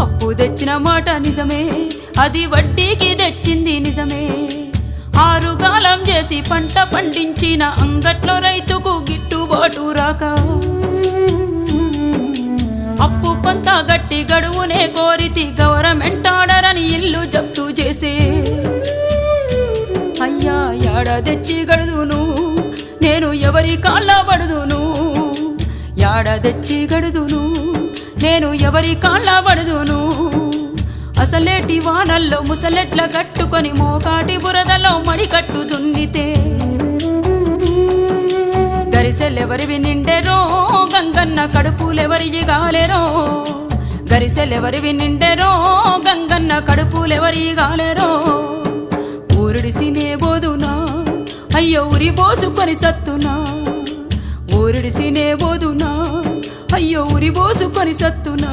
అప్పు తెచ్చిన మాట నిజమే, అది వడ్డీకి తెచ్చింది నిజమే. ఆరుగాలం చేసి పంట పండించిన అంగట్లో రైతుకు గిట్టుబాటు రాక అప్పు కొంత గట్టి గడువునే కోరితి, గవర్నమెంట్ ఆర్డర్ అని ఇల్లు జప్తు చేసే. అయ్యా యాడ తెచ్చి గడుదును నేను, ఎవరి కాళ్ళ పడుదును? యాడ తెచ్చి గడుదును నేను, ఎవరి కాళ్ళ పడుదును? అసలేటి వానల్లో ముసలెట్ల కట్టుకొని మోకాటి బురదలో మడికట్టు దున్నితే గరిసెలెవరివి నిండెరో, గంగన్న కడుపులెవరివి గాలెరో. గరిసెలెవరివి నిండెరో, గంగన్న కడుపులెవరి గాలెరో. ఊరిడిసినే బోదునా అయ్యో ఉరి పోసుకొని సత్తునా, ఊరిడిసినే బోదునా అయ్యో ఉరి పోసుకొని సత్తునా.